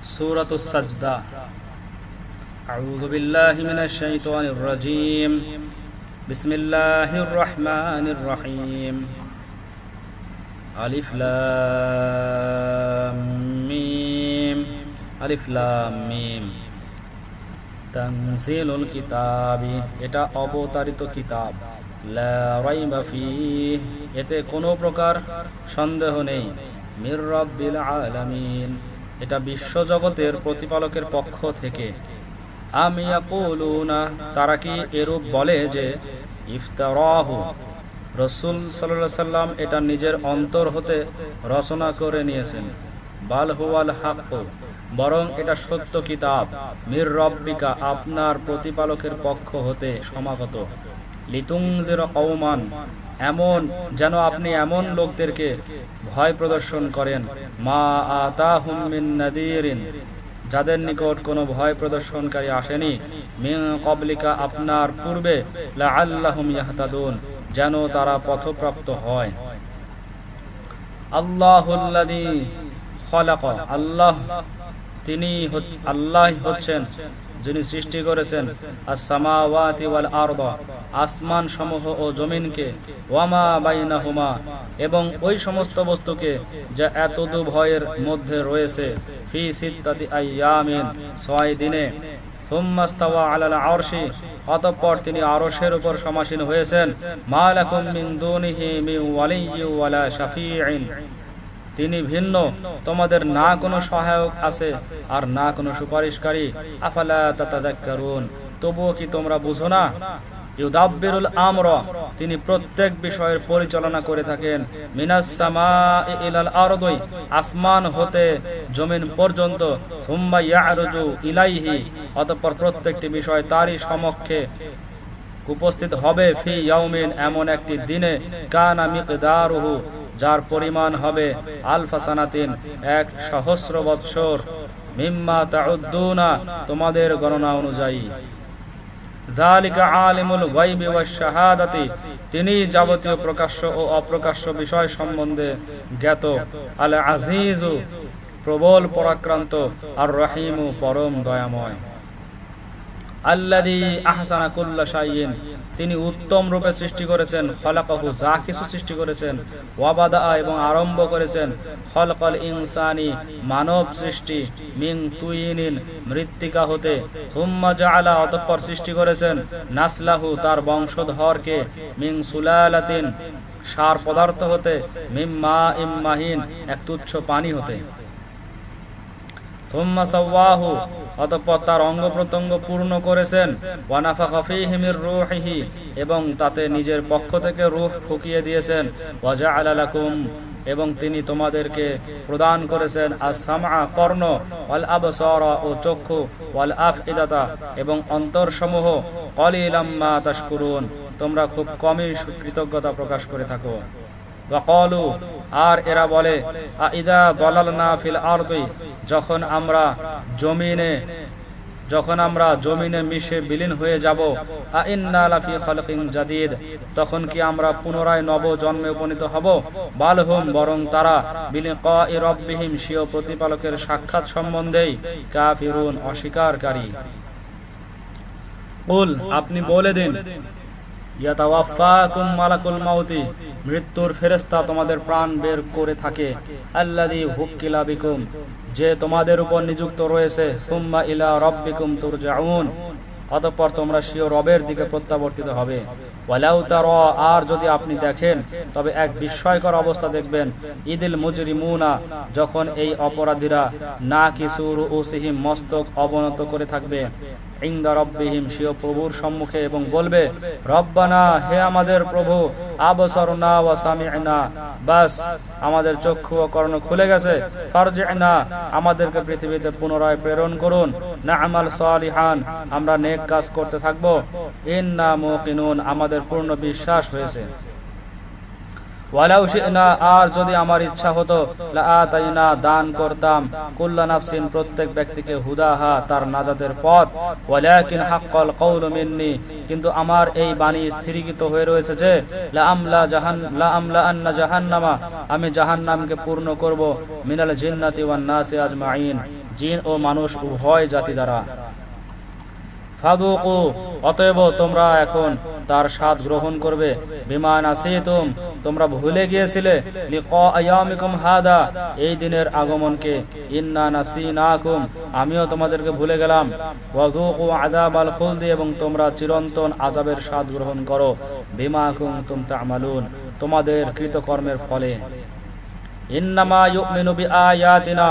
सूरतुस सजदा। अऊज़ु बिल्लाहि मिनश शैतानिर रजीम। बिस्मिल्लाहिर रहमानिर रहीम। अलिफ लाम मीम। अलिफ लाम मीम। তানজিলুল কিতাবি, এটা অবতারিত কিতাব। লা রাইবা ফীহ, এতে কোনো প্রকার সন্দেহ নেই। মির রাব্বিল আলামিন, এটা বিশ্বজগতের প্রতিপালকের পক্ষ থেকে। আম ইয়াকুলুনা, তারা কি এরূপ বলে যে ইফতারাহু, রাসূল সাল্লাল্লাহু আলাইহি সাল্লাম এটা নিজের অন্তর হতে রচনা করে নিয়েছেন। বাল হুয়াল হাক্ক, বরং এটা সত্য কিতাব। মির রব্বিকা, আপনার প্রতিপালকের পক্ষ হতে সমাগত। লিতুনজিরা কওমান, এমন যেন আপনি এমন লোকদেরকে ভয় প্রদর্শন করেন। মা আতাহুম মিন নাযীরিন, যাদের নিকট কোনো ভয় প্রদর্শনকারী আসেনি। মিন ক্বাবলিকা, আপনার পূর্বে। লাআল্লাহুম ইয়াহতাদুন, যেন তারা পথপ্রাপ্ত হয়। আল্লাহুল্লাযী খালাকা, আল্লাহ হচ্ছেন যিনি সৃষ্টি করেছেন আস-সামাওয়াতি ওয়াল আরদ, আসমান সমূহ ও জমিনকে। ওয়ামা বাইনাহুমা, এবং ওই সমস্ত বস্তুকে যা এতদূর ভয়ের মধ্যে রয়েছে। ফি সিত্তাতি আইয়ামিন, 6 দিনে। সুম্মা ইস্তাওয়া আলাল আরশি, অতঃপর তিনি আরশের উপর সমাসীন হয়েছেন। মা লাকুম মিন দুনিহি মিন ওয়ালিয়্যিন ওয়ালা শাফীঈন, তিনি ভিন্ন, তোমাদের না কোনো সহায়ক আছে আর না কোনো সুপারিশকারী। আফালা তাতাযাক্কারুন, তবুও কি তোমরা বুঝো না? ইউদাব্বিরুল আমর, তিনি প্রত্যেক বিষয়ের পরিচালনা করে থাকেন। মিনাস সামাই ইলাল আরদি, আসমান হতে জমিন পর্যন্ত। সুম্মা ইয়ারজু ইলাইহি, অতঃপর প্রত্যেকটি বিষয় তারই সমক্ষে উপস্থিত হবে। ফি ইয়াউমিন, এমন একটি দিনে। কানা মিকদারুহু, যার পরিমাণ হবে আলফা সানাতিন, 1,000 বৎসর। মিম্মা তাউদ্দুনা, তোমাদের গণনা অনুযায়ী। যালিকা আলিমুল গায়বি ওয়াশ শাহাদাতি, তিনি যাবতীয় প্রকাশ্য ও অপ্রকাশ্য বিষয় সম্বন্ধে জ্ঞাত। আল আজিজু, প্রবল পরাক্রান্ত। আর রহিমু, পরম দয়াময়। আল্লাযী আহসানা কুল্লা শাইইন, তিনি উত্তম রূপে সৃষ্টি করেছেন। খালাকাহু, যা কিছু সৃষ্টি করেছেন। ওয়াবাদা, এবং আরম্ভ করেছেন। খালাকাল ইনসানি, মানব সৃষ্টি। মিন তুইনিন, মৃত্তিকা হতে। সুম্মা জাআলা, অতঃপর সৃষ্টি করেছেন। নাসলাহু, তার বংশধরকে। মিন সুলালাতিন, সার পদার্থ হতে। মিন মাইন মাহিন, এক তুচ্ছ পানি হতে। সুম্মা সাওয়াহু, অতঃপর তার অঙ্গ প্রত্যঙ্গ পূর্ণ করেছেন। ওয়া নাফাখা ফীহি মির রূহিহি, এবং তাতে নিজের পক্ষ থেকে রূহ ফুঁকিয়ে দিয়েছেন। ওয়া জাআলা লাকুম, এবং তিনি তোমাদেরকে প্রদান করেছেন আস-সামআ, কর্ণ। ওয়াল আবসারা, ও চক্ষু। ওয়াল আফইদাতা, এবং অন্তরসমূহ। ক্বালিলাম মা তাশকুরুন, তোমরা খুব কমই কৃতজ্ঞতা প্রকাশ করে থাকো। ওয়াকালু, আর এরা বলে, আইদা দালালনা ফিল আরদি, যখন আমরা জমিনে মিশে বিলীন হয়ে যাব। আইন্না লাফি খালকিন জাদীদ, তখন কি আমরা পুনরায় নব জন্মে উপনীত হব। বালহুম, বরং তারা বিলিকাই রাব্বিহিম, স্বীয় প্রতিপালকের সাক্ষাৎ সম্বন্ধেই কাফিরুন, অস্বীকারী। কুল, আপনি বলে দিন, ইয়াতাওয়াফাকুম মালাকুল মাউতি, মৃত্যুর ফেরেশতা তোমাদের প্রাণ বের করে থাকে। আল্লাযী হুক্কিলা বিকুম, যে তোমাদের উপর নিযুক্ত রয়েছে। সুম্মা ইলা রাব্বিকুম তুরজাউন, অতঃপর তোমরা স্বীয় রবের দিকে প্রত্যাবর্তিত হবে। ওয়ালাউ তারা, আর যদি আপনি দেখেন, তবে এক বিস্ময়কর অবস্থা দেখবেন। ইদিল মুজরিমুনা, যখন এই অপরাধীরা নাকিসু রুউসিহিম, মস্তক অবনত করে থাকবে। ইনদা রাব্বিহিম, স্বীয় প্রভুর সম্মুখে, এবং বলবে, রব্বানা, হে আমাদের প্রভু। আবসারনা ওয়া সামি'না, বাস আমাদের চক্ষু ও কর্ণ খুলে গেছে। ফারজি'না, আমাদেরকে পৃথিবীতে পুনরায় প্রেরণ করুন। না'মাল সালিহান, আমরা নেক কাজ করতে থাকবো। ইন্না মুকিনুন, আমাদের পূর্ণ বিশ্বাস হয়েছে। ওয়ালাউ শি'না, আর যদি আমার ইচ্ছা হতো, লাআতাইনা, দান করতাম, কুল্লা নাফসিন, প্রত্যেক ব্যক্তিকে, হুদাহা, তার নাজাতের পথ, ওয়ালাকিন হাক্কাল কওলু মিন্নি, কিন্তু আমার এই বাণী স্থিরীকৃত হয়ে রয়েছে যে লাআমলা আন্না জাহান্নামা, আমি জাহান্নামকে পূর্ণ করব, মিনাল জিন্নাতি ওয়ান নাসি আজমাইন, জিন ও মানুষ উভয় জাতি দ্বারা। ফাদুকু, অতএব তোমরা এখন তার স্বাদ গ্রহণ করবে, বিমা নাসিতুম, তোমরা ভুলে গিয়েছিলে, লিকা আয়ামিকুম হাদা, এই দিনের আগমনকে, ইন্না নাসিনাকুম, আমিও তোমাদেরকে ভুলে গেলাম, ওয়াযুকু আযাবাল খুলদি, এবং তোমরা চিরন্তন আযাবের স্বাদ গ্রহণ করো, বিমা কুনতুম তা'মালুন, তোমাদের কৃতকর্মের ফলে। ইন্নামা ইউমিনু বিআয়াতিনা,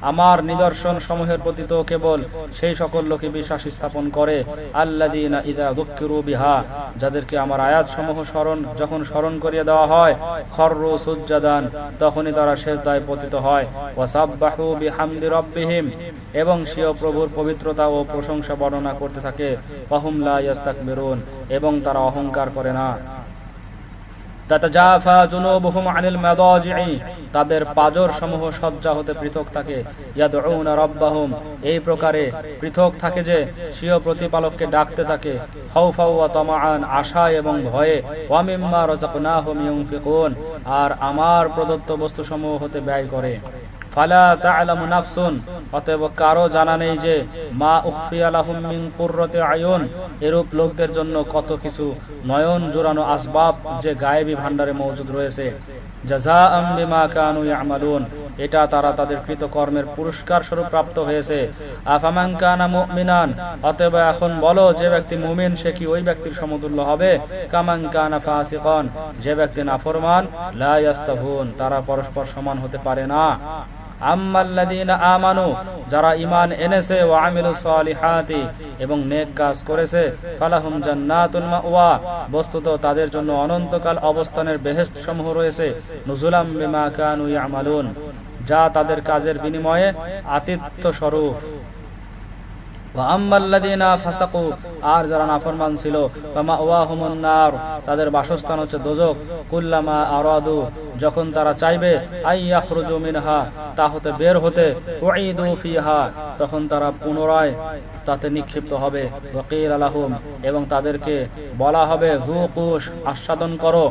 আমার নিদর্শন সমূহের প্রতি তো কেবল সেই সকল লোকই বিশ্বাস স্থাপন করে, আল্লাযীনা ইযা যুক্কিরু বিহা, যাদেরকে আমার আয়াত সমূহ যখন স্মরণ করিয়ে দেওয়া হয়, খররু সুজ্জাদান, তখনই তারা সিজদায় পতিত হয়, ওয়া সাব্বাহু বিহামদি রাব্বিহিম, এবং স্বীয় প্রভুর পবিত্রতা ও প্রশংসা বর্ণনা করতে থাকে, ওয়া হুম লা ইস্তাকবিরুন, এবং তারা অহংকার করে না। তাতাজাফা জুনুবুহুম আনিল মাদাজি'i, তাদের পাজর সমূহ শয্যা হতে পৃথক থাকে, ইয়াদউনা রাব্বাহুম, এই প্রকারে পৃথক থাকে যে স্বীয় প্রতিপালককে ডাকতে থাকে, খাউফা ওয়া তামাআন, আশা এবং ভয়ে, ওয়া মিম্মা রাযাকনাহুম ইউনফিকুন, আর আমার প্রদত্ত বস্তু সমূহ হতে ব্যয় করে। ফালা তা'লামু নাফসুন, অতএব কারো জানা নেই যে, মা উখফিয়া লাহুম মিন কুররাতি আয়ুন, এরূপ লোকদের জন্য কত কিছু নয়ন জোড়ানো আসবাব যে গায়েবী ভান্ডারে মওজুদ রয়েছে, জাযাআম বিমা কানু ইয়ামালুন, এটা তারা তাদের কৃতকর্মের পুরস্কার স্বরূপ প্রাপ্ত হয়েছে। আফামান কানা মুমিনান, অতএব এখন বলো, যে ব্যক্তি মুমিন সে কি ওই ব্যক্তির সমতুল্য হবে, কামান কানা ফাসিকান, যে ব্যক্তি নাফরমান, লা ইয়াস্তাহুন, তারা পরস্পর সমান হতে পারে না। আম্মাল্লাযীনা আমানু, যারা ঈমান এনেছে, ওয়া আমিলুস সালিহাতি, এবং নেক কাজ করেছে, ফালাহুম জান্নাতুল মাওয়া, বস্তুত তাদের জন্য অনন্তকাল অবস্থানের বেহেশত সমূহ রয়েছে, নুজুলাম বিমা কানু ইয়ামালুন, যা তাদের কাজের বিনিময়ে আতিথ্য স্বরূপ। ওয়া আম্মাল্লাযীনা ফাসাকু, আর যারা নাফরমান ছিল, ফামাওয়াহুমুন নার, তাদের বাসস্থান হচ্ছে দোজখ, কুল্লামা আরাদু, যখন তারা চাইবে, আইয়াখরুজু মিনহা, তা হতে বের হতে, উঈদু ফিহা, তখন তারা পুনরায় তাতে নিক্ষিপ্ত হবে, ওয়া কিলা লাহুম, এবং তাদেরকে বলা হবে, যুকু, আস্বাদন করো,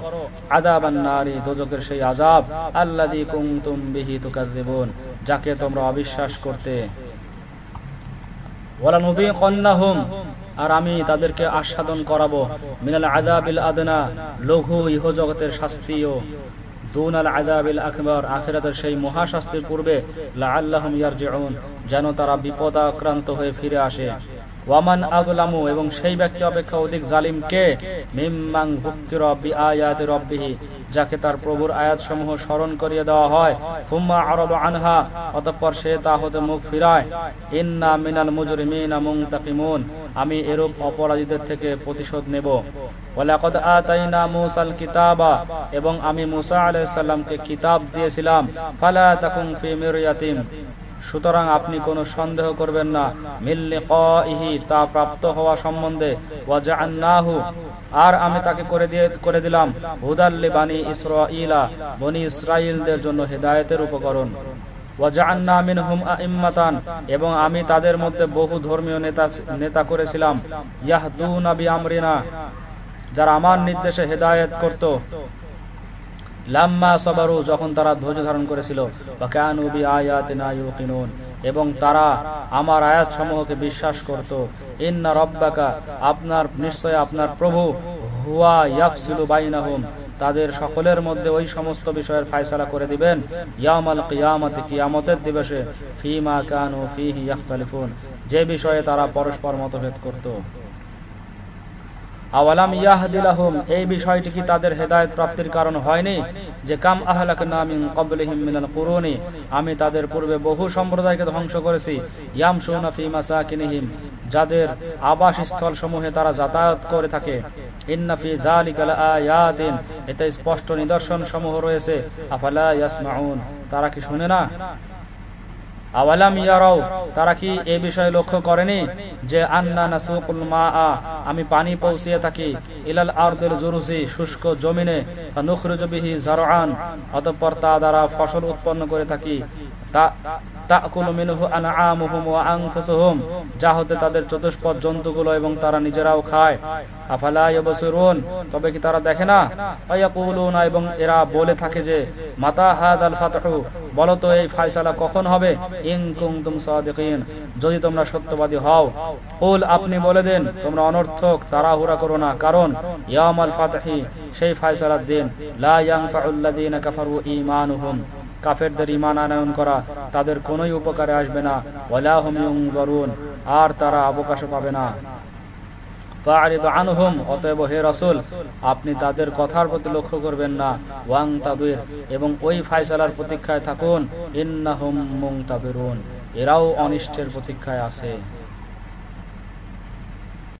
আযাবান নারি, দোজখের সেই আযাব, আল্লাযী কুনতুম বিহি তুকাযযিবুন, যাকে তোমরা অবিশ্বাস করতে। ওয়ালানুযীকান্নাহুম, আর আমি তাদেরকে আস্বাদন করাবো, মিনাল আযাবিল আদনা, লঘু ইহজগতের শাস্তিও, দুনাল আযাবিল আকবার, আখিরাতের সেই মহাশাস্তির পূর্বে, লাআল্লাহুম ইয়ারজিউন, যেন তারা বিপদাক্রান্ত হয়ে ফিরে আসে। ওয়ামান আযলামু, এবং সেই ব্যক্তি অপেক্ষা অধিক জালিম কে, মিম্মান যুক্কিরা বিআয়াতি রাব্বিহি, যাকে তার প্রভুর আয়াত সমূহ স্মরণ করিয়ে দেওয়া হয়, সুম্মা আরাদা আনহা, অতঃপর সে তা হতে মুখ ফিরায়, ইন্না মিনাল মুজরিমিনা মুনতাকিমুন, আমি এরূপ অপরাধীদের থেকে প্রতিশোধ নেব। ওয়ালাকাদ আতাইনা মূসাল কিতাবা, এবং আমি মূসা আলাইহিস সালামকে কিতাব দিয়েছিলাম, ফালা তাকুন ফি মিরয়াতিন, সুতরাং আপনি কোনো সন্দেহ করবেন না, মিন লিকাইহি, তা প্রাপ্ত হওয়া সম্বন্ধে, ওয়া জাআলনাহু, আর আমি তাকে করে দিলাম, হুদাল লিবানি ইসরাঈলা, বনি ইসরাঈলদের জন্য হেদায়েতের উপকরণ, ওয়া জাআলনা মিনহুম আইম্মাতান, এবং আমি তাদের মধ্যে বহু ধর্মীয় নেতা করেছিলাম, ইয়াহদুনা বিআমরিনা, যারা আমার নির্দেশে হেদায়েত করত, লাম্মা সাবারু, যখন তারা ধৈর্য ধারণ করেছিল, ওয়া কানু বিআয়াতিনা ইউকিনুন, এবং তারা আমার আয়াত সমূহকে বিশ্বাস করত। ইন্না রাব্বাকা, নিশ্চয় আপনার প্রভু, হুয়া ইয়াফসিলু বাইনাহুম, তাদের সকলের মধ্যে ওই সমস্ত বিষয়ের ফায়সালা করে দিবেন, ইয়াউমাল কিয়ামতি, কিয়ামতের দিবসে, ফীমা কানু ফীহি ইখতালিফুন, যে বিষয়ে তারা পরস্পর মতভেদ করত। আওয়ালাম ইয়াহদি লাহুম, এই বিষয়টি কি তাদের হেদায়েত প্রাপ্তির কারণ হয়নি, যে কাম আহলাকনা মিন ক্বাবলিহিম মিনাল কুরুনি, আমি তাদের পূর্বে বহু সম্প্রদায়কে ধ্বংস করেছি, ইয়ামশুনা ফি মাসাকিনিহিম, যাদের আবাসস্থল সমূহে তারা যাতায়াত করে থাকে, ইন্না ফি যালিকা লাআয়াতিন, এতে স্পষ্ট নিদর্শন সমূহ রয়েছে, আফালা ইয়াসমাউন, তারা কি শুনে না। আওয়ালাম ইয়ারাও, তারা কি এই বিষয়ে লক্ষ্য করেনি যে আন্না নাসুকুল মাআ, আমি পানি পৌঁছিয়ে থাকি, ইলাল আরদিল জুরুজি, শুষ্ক জমিনে, ফানুখরিজু বিহি যারআন, অতঃপর তা দ্বারা ফসল উৎপন্ন করে থাকি, তাকুলু মিনহু আনআমুহুম ওয়া আনফুসুহুম, যা হতে তাদের চতুষ্পদ জন্তুগুলো এবং তারা নিজেরাও খায়। আফালা ইয়াবসিরুন, তবে কি তারা দেখে না? আয়াকুলুনা, এবং এরা বলে থাকে যে মাতা হাদাল ফাতহু, বলো তো এই ফয়সালা কখন হবে, ইন কুনতুম সাদিকিন, যদি তোমরা সত্যবাদী হও। কুল, আপনি বলে দেন, তোমরা অনর্থক তাড়াহুড়া করো না, কারণ ইয়াউমাল ফাতহি, সেই ফয়সালার দিন, লা ইয়ানফাউল লাযিনা কাফারু ঈমানুহুম, কাফেরদের ঈমান আনয়ন করা তাদের কোনোই উপকারে আসবে না, ওয়ালা হুম ইউনজারুন, আর তারা অবকাশ পাবে না। ফাআরিদ আনহুম, অতএব হে রাসূল, আপনি তাদের কথার প্রতি লক্ষ্য করবেন না। ওয়াং তাবির, এবং ওই ফয়সালার প্রতীক্ষায় থাকুন। ইন্নাহুম মুনতাবিরুন, এরাও অনিষ্টের প্রতীক্ষায় আছে।